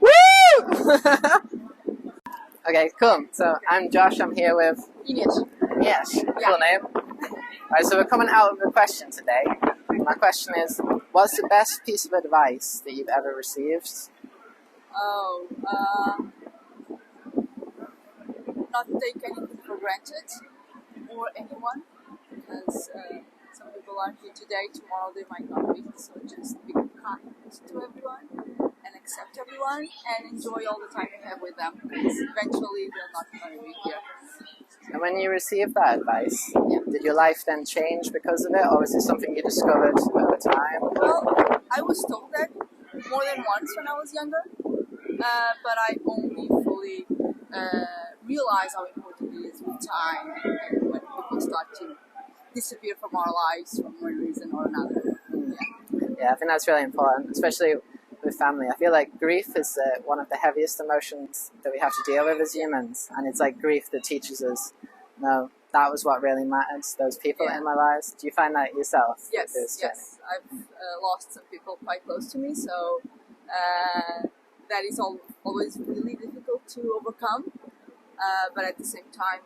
Woo! Okay, cool. So I'm Josh. I'm here with Ines. Yes, Yeah. cool name. Alright, so we're coming out with a question today. My question is, what's the best piece of advice that you've ever received? Oh, not take anything for granted or anyone, because some people are here today, tomorrow they might not be. So just be kind to everyone and accept everyone and enjoy all the time you have with them, because eventually they're not going to be here. And when you received that advice, did your life then change because of it, or was it something you discovered over time? Well, I was told that more than once when I was younger, but I only fully realized how important it is with time and when people start to disappear from our lives for one reason or another. Yeah, I think that's really important, especially with family. I feel like grief is one of the heaviest emotions that we have to deal with as humans, and it's like grief that teaches us, no, that was what really matters, those people in my lives. Do you find that yourself? Yes, yes. I've lost some people quite close to me, so that is always really difficult to overcome, but at the same time,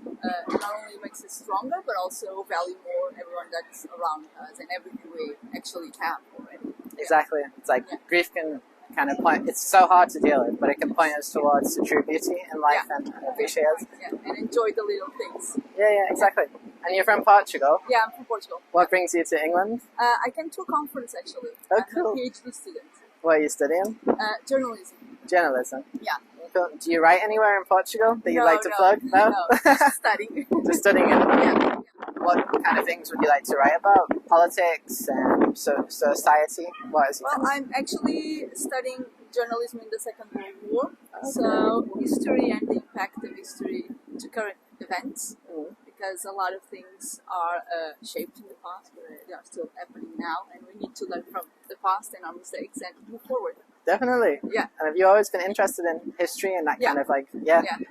it not only makes us stronger, but also value more everyone that's around us and everything we actually have already. Exactly. It's like grief can kind of point, it's so hard to deal with, but it can point us towards the true beauty in life and appreciate it. Yeah, and enjoy the little things. Yeah, exactly. And you're from Portugal? Yeah, I'm from Portugal. What brings you to England? I came to a conference actually. Oh, I'm cool. a PhD student. What are you studying? Journalism. Journalism? Yeah. Cool. Do you write anywhere in Portugal that you'd like to plug? No, just studying. Just studying it? Yeah. What kind of things would you like to write about? Politics and society? What is it? Well, I'm actually studying journalism in the Second World War, so history and the impact of history to current events, because a lot of things are shaped in the past, but they are still happening now, and we need to learn from the past and our mistakes and move forward. Definitely. Yeah. And have you always been interested in history and that kind of like,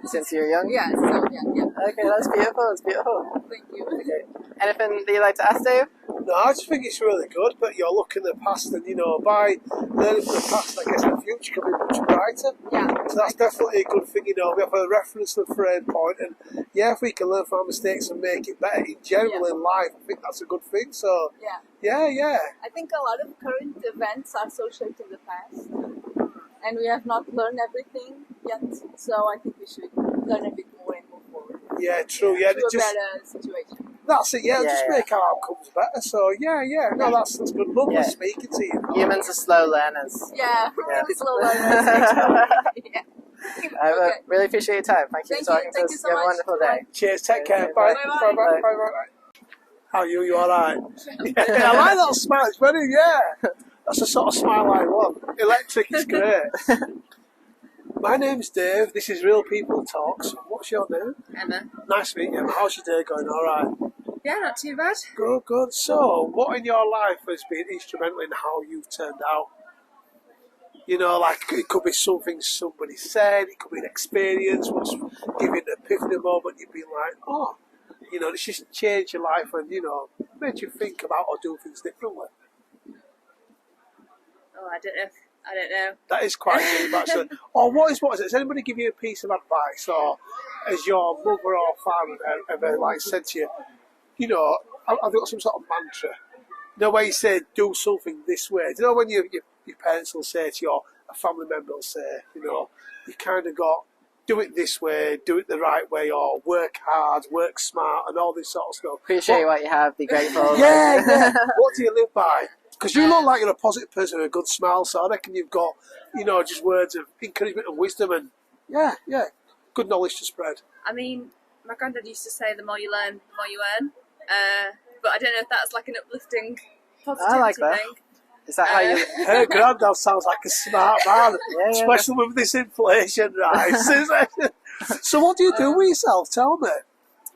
since you were young? Yeah, so yeah. Okay, that's beautiful, that's beautiful. Thank you. Okay. Anything that you'd like to ask, Dave? No, I just think it's really good, but you're looking at the past, and by learning from the past, I guess the future can be much brighter. Yeah. So that's definitely a good thing, we have a reference to the frame point, and if we can learn from our mistakes and make it better in general in life, I think that's a good thing. So yeah. I think a lot of current events are so shaped in the past, and we have not learned everything yet. So I think we should learn a bit more and move forward. Yeah, true. Yeah, to a better situation. That's it. Just make our outcomes better. So no, that's good. Lovely speaking to you. Humans are slow learners. Yeah, really slow learners. I really appreciate your time. Thank you for talking to us. So you have a wonderful day. Cheers. Take care. Bye. Bye. How are you? You all right? Yeah, I like that smile. It's very That's the sort of smile I want. Electric is great. My name's Dave. This is Real People Talks. What's your name? Emma. Nice to meet you, Emma. How's your day going? All right? Yeah, not too bad. Good. So, what in your life has been instrumental in how you've turned out? It could be something somebody said, it could be an experience, what's giving an epiphany moment, you've been like, this just changed your life and, made you think about or do things differently. Oh, I don't know. That is quite deep, actually. Or what is it? Has anybody give you a piece of advice, or has your mother or father ever said to you, I've got some sort of mantra? Where you say, do something this way. Do you know when your parents will say to you, or a family member will say, you kind of got, do it this way, do it the right way, or work hard, work smart, and all this sort of stuff. Appreciate what you have, be grateful. Yeah. What do you live by? Because you look like you're a positive person with a good smile, so I reckon you've got, just words of encouragement and wisdom, and good knowledge to spread. I mean, my granddad used to say, the more you learn, the more you earn. But I don't know if that's like an uplifting positivity I like that. thing. Is that how you... Her granddad sounds like a smart man, especially with this inflation rise. So what do you do with yourself? Tell me.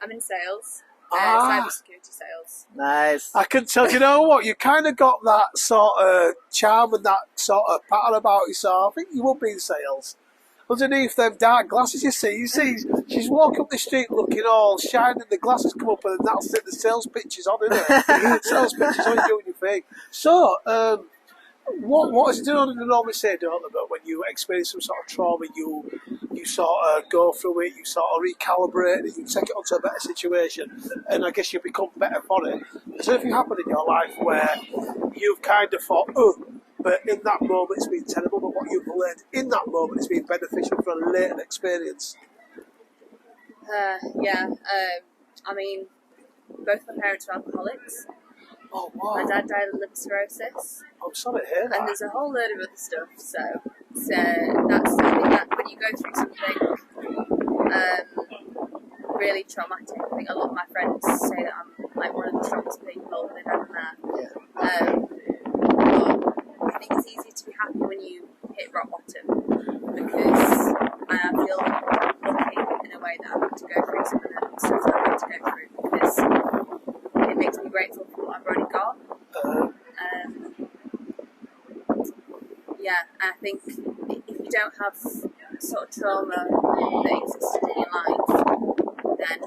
I'm in sales. Cybersecurity sales. Nice. I can tell, you know what, you kind of got that sort of charm and that sort of pattern about you, so I think you will be in sales. underneath them dark glasses. You see, she's walking up the street looking all shiny, and the glasses come up, and that's it. The sales pitch is on, isn't it? Sales pitch is on, you doing your thing. So, what is it? They normally say, don't they, but when you experience some sort of trauma, you sort of go through it, you sort of recalibrate it, you take it onto a better situation, and I guess you become better for it. Has anything happened in your life where you've kind of thought, oh, but in that moment it's been terrible, but what you've learned in that moment has been beneficial for a later experience? Yeah. I mean, both my parents were alcoholics. Oh, wow. My dad died of liver cirrhosis. I'm sorry to hear that. And there's a whole load of other stuff. So that's something that when you go through something really traumatic, I think a lot of my friends say that I'm like one of the strongest people they've ever met. But I think it's easy to be happy when you hit rock bottom, because I feel lucky in a way that I've had to go through some of the stuff that I've had to go through, because it makes me grateful for what I've already got. Yeah, and I think if you don't have sort of trauma that existed in your life, then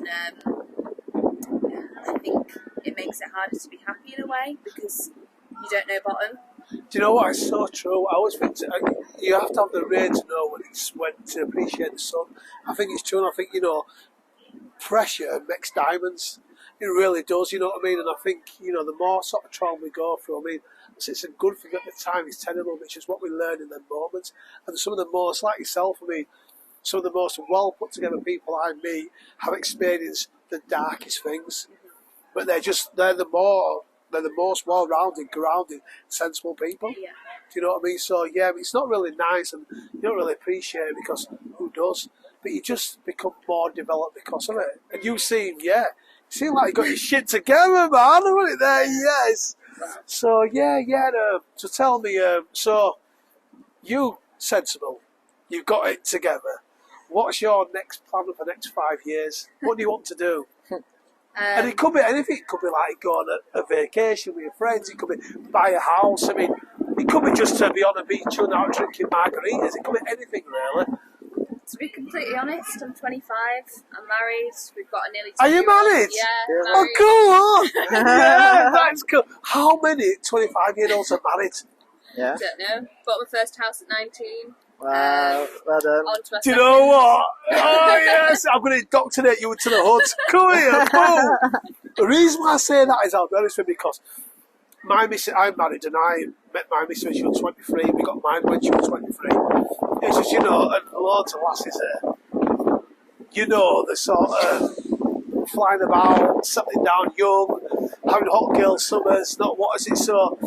I think it makes it harder to be happy in a way, because you don't know bottom. Do you know what? It's so true. I always think you have to have the rain to know when to appreciate the sun. I think it's true, and I think, pressure makes diamonds. It really does, you know what I mean? And I think, the more sort of trauma we go through, I mean, it's a good thing at the time, it's terrible, which is what we learn in them moments. And some of the most, like yourself, I mean, some of the most well put together people I meet have experienced the darkest things. But they're the most well-rounded, grounded, sensible people. Yeah. Do you know what I mean? So, yeah, it's not really nice, and you don't really appreciate it, because who does? But you just become more developed because of it. And you seem like you got your shit together, man. Wasn't it there? Yes. So, so tell me, so you, sensible, you've got it together. What's your next plan for the next 5 years? What do you want to do? And it could be anything. It could be like go on a vacation with your friends. It could be buy a house. I mean, it could be just to be on a beach and out drinking margaritas. It could be anything, really. To be completely honest, I'm 25. I'm married. We've got a nearly 2-year-old. Are you married? Yeah. Oh, go on. Yeah, that's cool. How many 25-year-olds are married? Yeah. Don't know. Bought my first house at 19. Wow, well done. On to my Do you know what? Oh, yes, I'm going to indoctrinate you into the hood. Come here, boom. The reason why I say that is, I'll be honest with you, because my missus, I'm married, and I met my missus when she was 23. We got married when she was 23. It's just, and loads of lasses there. The sort of flying about, settling down young, having hot girl summers, not what is it, so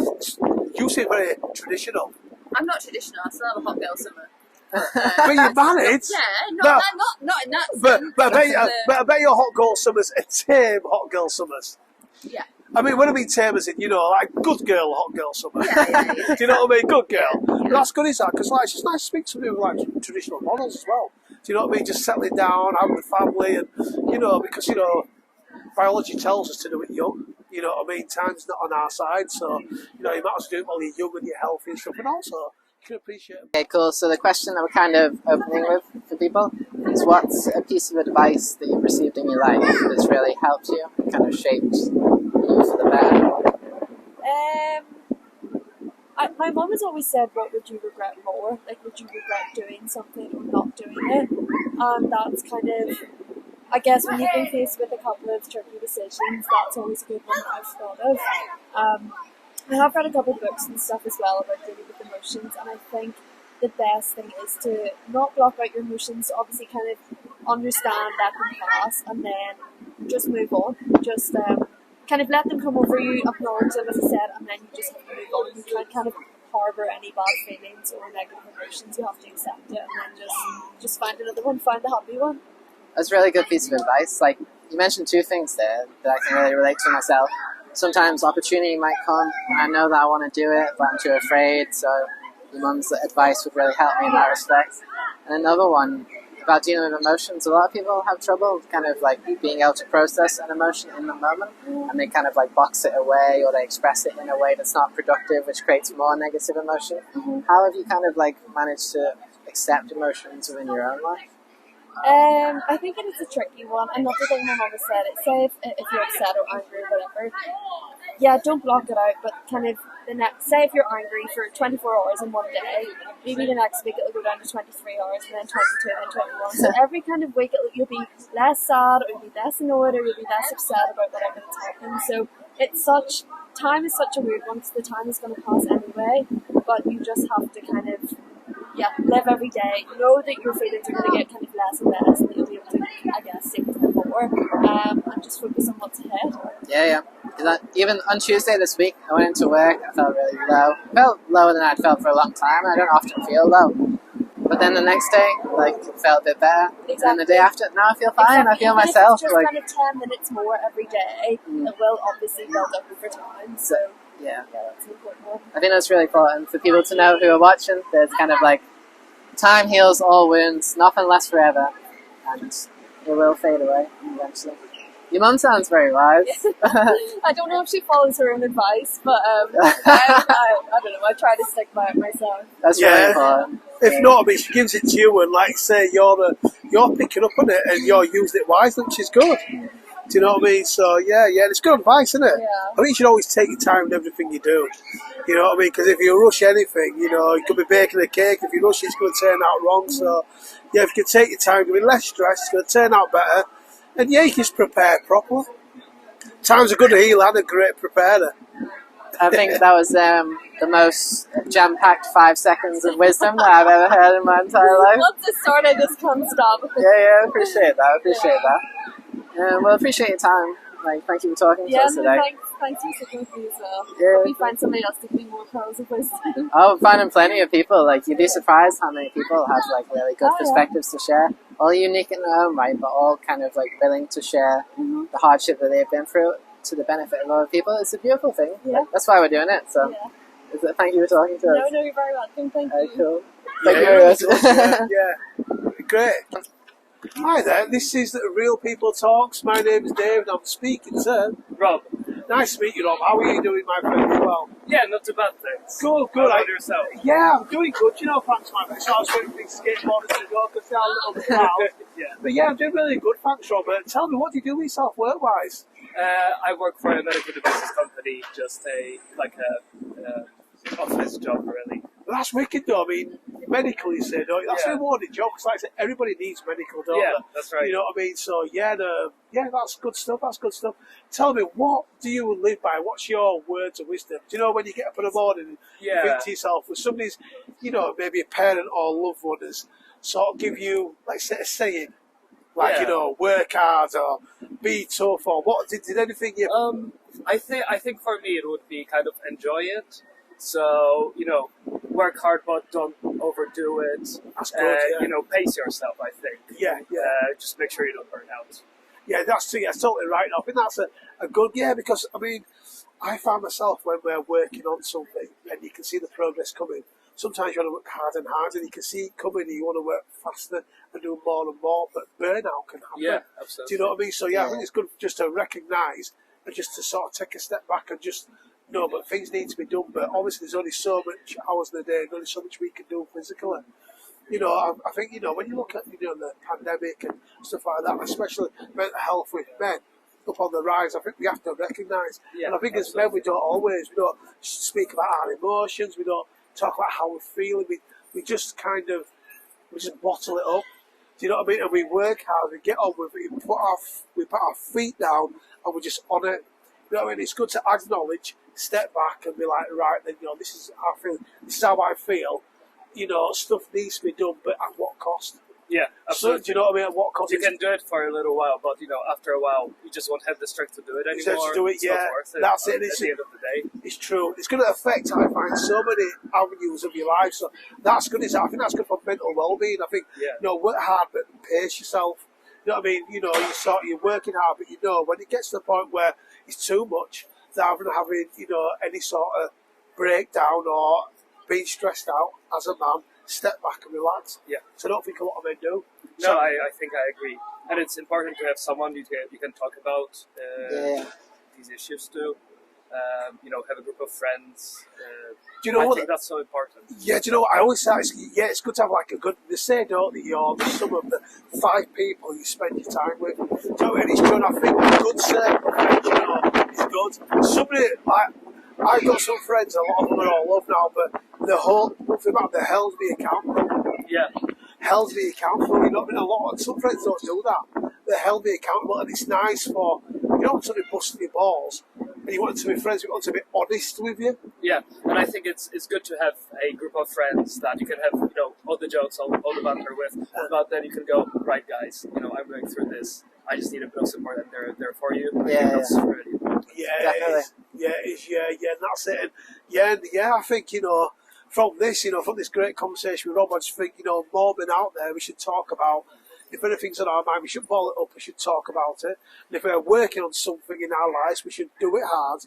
you seem very traditional. I'm not traditional. I still have a hot girl summer. But you're married. Yeah, not in that sense. But I bet your hot girl summers are tame hot girl summers. Yeah. I mean, when I mean tame as in, like good girl hot girl summer. Yeah. Do you know what I mean? Good girl. Yeah. That's good, is that? Because it's just nice to speak to people like traditional models as well. Do you know what I mean? Just settling down, having a family, and because biology tells us to do it young. You know what I mean? Time's not on our side, so you might as well do it while you're young and you're healthy and stuff, and also you can appreciate it. Okay, cool. So the question that we're kind of opening with for people is, what's a piece of advice that you've received in your life that's really helped you, kind of shaped you for the better? My mum has always said, what would you regret more? Like, would you regret doing something or not doing it? And that's kind of, I guess, when you've been faced with a couple of tricky decisions, that's always a good one that I've thought of. I have read a couple of books and stuff as well about dealing with emotions, and I think the best thing is to not block out your emotions, obviously kind of understand that can pass, and then just move on. Just kind of let them come over you, acknowledge them, as I said, and then you just have to move on. You can't kind of harbour any bad feelings or negative emotions. You have to accept it, and then just find another one, find the happy one. That's a really good piece of advice. Like, you mentioned two things there that I can really relate to myself. Sometimes opportunity might come, and I know that I want to do it, but I'm too afraid, so your mum's advice would really help me in that respect. And another one, about dealing with emotions. A lot of people have trouble kind of like being able to process an emotion in the moment, and they kind of like box it away, or they express it in a way that's not productive, which creates more negative emotion. How have you kind of like managed to accept emotions within your own life? I think it is a tricky one. Another thing my mum has said, it say if you're upset or angry or whatever, yeah, don't block it out, but kind of the next, say if you're angry for 24 hours in one day, maybe the next week it'll go down to 23 hours, and then 22, and then 21. So every kind of week you'll be less sad, or you'll be less annoyed, or you'll be less upset about whatever that's happened. So time is such a weird one, because the time is going to pass anyway, but you just have to kind of, live every day. Know that your feelings are going to get kind of less and less, and that you'll be able to, I guess, save them more, and just focus on what's ahead. Yeah. Even on Tuesday this week, I went into work, I felt really low. I felt lower than I'd felt for a long time. I don't often feel low. But then the next day, it felt a bit better. Exactly. And the day after, now I feel fine. Exactly. I feel Even myself. If it's just kind of 10 minutes more every day, it will obviously build up over time. So, yeah, that's an important one. I think that's really important for people to know who are watching. There's kind of time heals all wounds, nothing lasts forever, and it will fade away eventually. Your mum sounds very wise. I don't know if she follows her own advice, but I don't know, I try to stick by it myself. That's really important. If not, I mean, she gives it to you, and like say you're picking up on it and you're using it wisely, which is good. Do you know what I mean? So yeah, it's good advice, isn't it? Yeah. I think you should always take your time in everything you do. You know what I mean? Because if you rush anything, you could be baking a cake. If you rush it, it's going to turn out wrong. So yeah, if you can take your time, you'll be less stressed. It's going to turn out better. And yeah, you just prepare properly. Time's a good healer and a great preparer. I think that was the most jam-packed 5 seconds of wisdom that I've ever heard in my entire life. Once it started, I just can't stop. Yeah, appreciate that. Well, appreciate your time. Thank you for talking to us today. Thanks for sitting with me as well. Yeah. Hope you find somebody else to give me more pearls of wisdom. I'm finding plenty of people. You'd be surprised how many people have really good perspectives to share. All unique in their own right, but all kind of willing to share the hardship that they've been through to the benefit of other people. It's a beautiful thing. Yeah. That's why we're doing it. So, thank you for talking to us. No, you're very welcome. Thank you. Cool. Thank you very much. Yeah, great. Hi there, this is Real People Talks. My name is David. I'm speaking to Rob. Nice to meet you, Rob. How are you doing, my friend? Well, Yeah, not too bad, thanks. good. How about yourself? Yeah, I'm doing good. Thanks, my friend. So I was waiting for these skateboarders to go because they're a little bit loud. Yeah. But yeah, I'm doing really good. Thanks, Robert. Tell me, what do you do with yourself work-wise? I work for a medical devices company, just a office job, really. Well, that's wicked, though. I mean, medical, you say, don't you? That's a rewarding job because, like I said, everybody needs medical, don't Yeah, they? that's right. You know what I mean? So, that's good stuff. Tell me, what do you live by? What's your words of wisdom? Do you know when you get up in the morning and you think to yourself, when somebody's, maybe a parent or loved one has sort of give you, a saying, work hard or be tough or what? Did anything you... I think for me it would be kind of enjoy it. So, work hard but don't overdo it. That's good, pace yourself, I think. Yeah. Just make sure you don't burn out. Yeah, that's totally right. I think that's a good, because, I mean, I find myself when we're working on something and you can see the progress coming, sometimes you want to work harder and harder and you can see it coming and you want to work faster and do more and more, but burnout can happen. Yeah, absolutely. Do you know what I mean? So, I think it's good just to recognise and just to sort of take a step back and just... No, but things need to be done. But obviously, there's only so much hours in the day, and only so much we can do physically. I think when you look at the pandemic and stuff like that, especially mental health with men up on the rise, I think we have to recognise. And I think as men, we don't speak about our emotions. We don't talk about how we're feeling. We just bottle it up. Do you know what I mean? And we work hard. We get on with it. We put our feet down, and we're just on it. You know what I mean? It's good to acknowledge, step back and be like, right, then, this is how I feel. This is how I feel. Stuff needs to be done, but at what cost? Yeah, absolutely. So, do you know what I mean? At what cost? You can do it for a little while, but, after a while, you just won't have the strength to do it anymore. It's not worth it. That's it. At the end of the day. It's true. It's going to affect, I find, so many avenues of your life. So that's good. I think that's good for mental well-being. I think, work hard, but pace yourself. You know what I mean? You're working hard, but when it gets to the point where it's too much, rather than having, any sort of breakdown or being stressed out as a man, step back and relax. Yeah. So I don't think a lot of men do. No, I think I agree. And it's important to have someone you can talk about these issues to. have a group of friends. Do you know I what? think that's so important. Yeah, do you know what I always say? It's good to have like a good. They say, don't they? You're the sum of the 5 people you spend your time with. So it's true. I think a good circle of friends, is good. Somebody like I've got some friends. A lot of them are all love now, but the whole thing about the held me accountable. Yeah. Held me accountable. You know, a lot. Some friends don't do that. They held me accountable, and it's nice for you don't want to be busting your balls. And you want to be friends, you want to be honest with you. Yeah, and I think it's good to have a group of friends that you can have, all the jokes, all the banter with, but then you can go, right guys, I'm going through this. I just need a bit of support and they're there for you. That's really important. Definitely. That's it. And I think, from this great conversation with Rob, I just think, more men out there, we should talk about. If anything's on our mind, we should ball it up, we should talk about it. And if we're working on something in our lives, we should do it hard,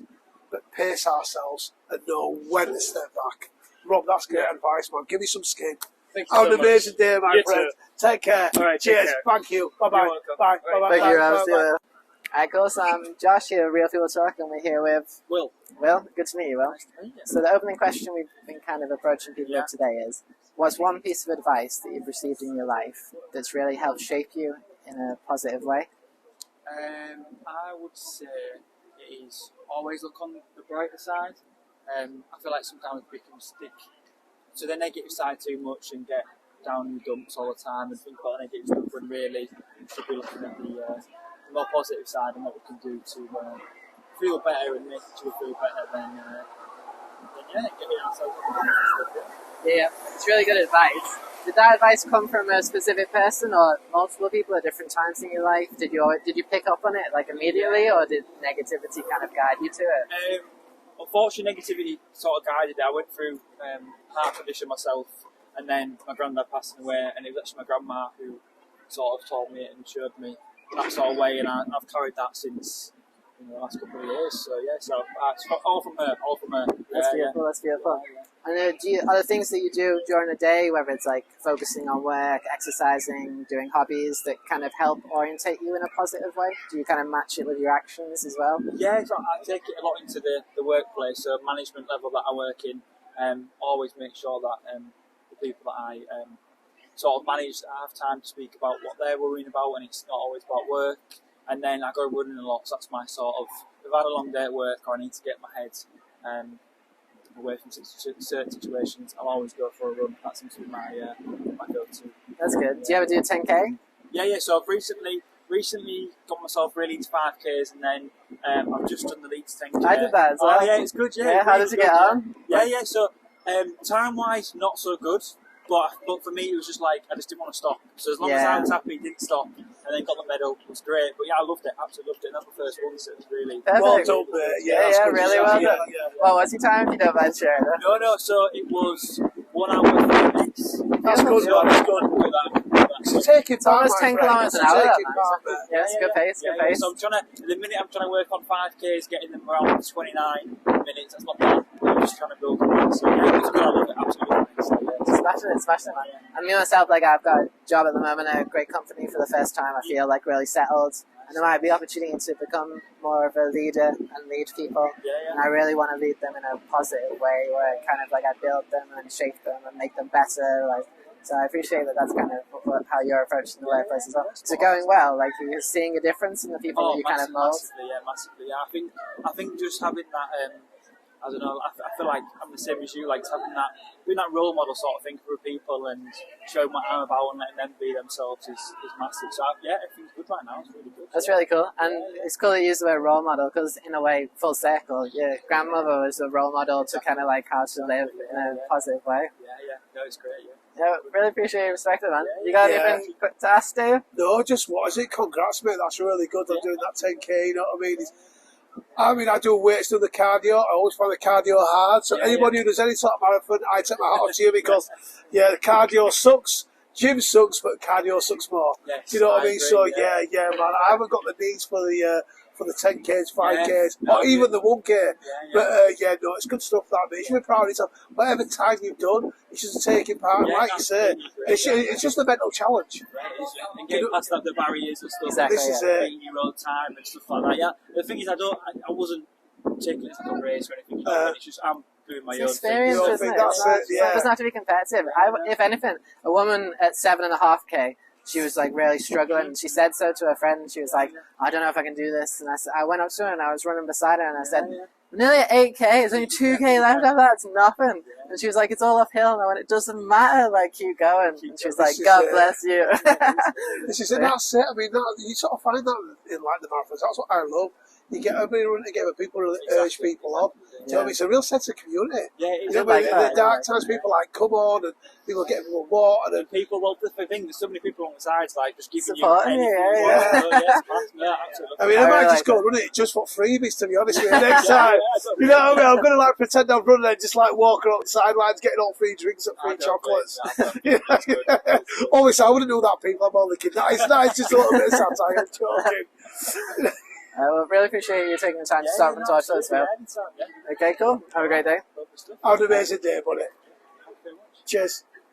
but pace ourselves and know when to step back. Rob, that's great advice, man. Give me some skin. Thank you Have so an amazing much. day, my You friend. too. Take care. All right, Cheers. take care. Thank you. Bye-bye. You're welcome. Bye. All right. Bye-bye. Thank you, Bye. Rob. See you Bye. later. Alright, cool. So I'm Josh here, Real People Talk, and we're here with Will. Will. Good to meet you, Will. So the opening question we've been kind of approaching people with today is, what's one piece of advice that you've received in your life that's really helped shape you in a positive way? I would say it is always look on the brighter side. I feel like sometimes we can stick to the negative side too much and get down in the dumps all the time and think about negative stuff when really we should be looking at the more positive side and what we can do to feel better and make sure we feel better than getting ourselves up. Yeah, it's really good advice. Did that advice come from a specific person or multiple people at different times in your life? Did you pick up on it like immediately, or did negativity kind of guide you to it? Unfortunately, negativity sort of guided it. I went through heart condition myself, and then my granddad passing away, and it was actually my grandma who sort of told me and showed me that sort of way, and I've carried that since the last couple of years. So it's all from her. That's beautiful. That's beautiful. And are there things that you do during the day, whether it's like focusing on work, exercising, doing hobbies, that kind of help orientate you in a positive way? Do you kind of match it with your actions as well? Yeah, so I take it a lot into the workplace, so management level that I work in. Always make sure that the people that I sort of manage, I have time to speak about what they're worrying about, and it's not always about work. And then I go running a lot, so that's my sort of, if I've had a long day at work or I need to get my head away from certain situations, I'll always go for a run. That seems to be my go-to. That's good. Do you ever do a 10K? Yeah. So I've recently got myself really into 5Ks, and then I've just done the Leeds 10K. I did that as well. Oh yeah, it's good. Yeah, how did you get on? Yeah. So time-wise, not so good. But for me, it was just like, I just didn't want to stop. So as long as I was happy, didn't stop, and then got the medal, it was great. But yeah, I loved it, absolutely loved it. And that's my first one, so it was really... Well done, Yeah, really well done. Well, what's your time, if you don't mind sharing? No, so it was 1 hour and 3 minutes. That's good, man. That's good. So take it time, almost 10 kilometres an hour. Yeah, it's good pace, good pace. So at the minute I'm trying to work on 5Ks, getting them around 29 minutes. That's not bad. I'm just trying to build them. So yeah, it's good. I love it, absolutely. So, Smashing it. And me myself, like I've got a job at the moment at a great company for the first time. I feel like really settled, and there might be opportunity to become more of a leader and lead people. And I really want to lead them in a positive way, where kind of like I build them and shape them and make them better. So I appreciate that. That's kind of how you're approaching the workplace as well. Is it going well? Like you're seeing a difference in the people that you kind of mold? Massively. Yeah, I think just having that. I don't know, I feel like I'm the same as you, like having being that role model sort of thing for people and showing what I'm about and letting them be themselves is massive. So everything's good right now, it's really good. That's really cool. And it's cool to use the word role model, because in a way, full circle, your grandmother was a role model to kind of like how to live in a positive way. Yeah, no, it's great, Yeah, really appreciate your perspective, man. You got anything quick to ask, Dave? No, just what is it? Congrats, mate. That's really good. I'm doing that 10K, you know what I mean? I do weights, do the cardio. I always find the cardio hard. So anybody who does any sort of marathon, I take my hat off to you, because, the cardio sucks. Gym sucks, but cardio sucks more. Yes, you know what I mean? agree, So, man, I haven't got the needs for the 10Ks, 5Ks, or even the 1K. But, no, it's good stuff, that, mate. You should be proud of yourself. Whatever time you've done, it's just taking part. Like you say, it's just a mental challenge. And getting past the barriers and stuff. Exactly, This is beating your own time and stuff like that. Yeah, the thing is, I wasn't taking it to the race or anything. You know, it's just I'm doing my It's own experience, thing. isn't it? That's It's not- it, yeah. It doesn't have to be competitive. If anything, a woman at 7.5K, she was like really struggling. And she said so to her friend. And she was like, I don't know if I can do this. And I went up to her and I was running beside her and I said, nearly at 8K, there's only 2K left after that. It's nothing. And she was like, it's all uphill. And I went, it doesn't matter. Like, keep going. And she was like, God bless you. This is it. That's it. I mean, you sort of find that in like the marathons. That's what I love. You get everybody running together. People really urge people on. You know what I mean? It's a real sense of community. Yeah, You it's know, like in that, the dark times, people are like, come on, and people get everyone water. And people, well, the thing, there's so many people on the sides, like, just giving Supporting you you, anything. yeah. So, yeah, it's class. Yeah, absolutely. I mean, I I might really just like go it. and run it just for freebies, to be honest with you, next time. You know what I mean? I'm going to like pretend I'm running and just like walking up the sidelines, getting all free drinks and free chocolates. Obviously, I wouldn't do that, people. I'm only kidding. It's nice, just a little bit of satire. I'm joking. I really appreciate you taking the time to stop and talk to us, Phil. Okay, cool. Have a great day. Have an amazing day, buddy. Cheers.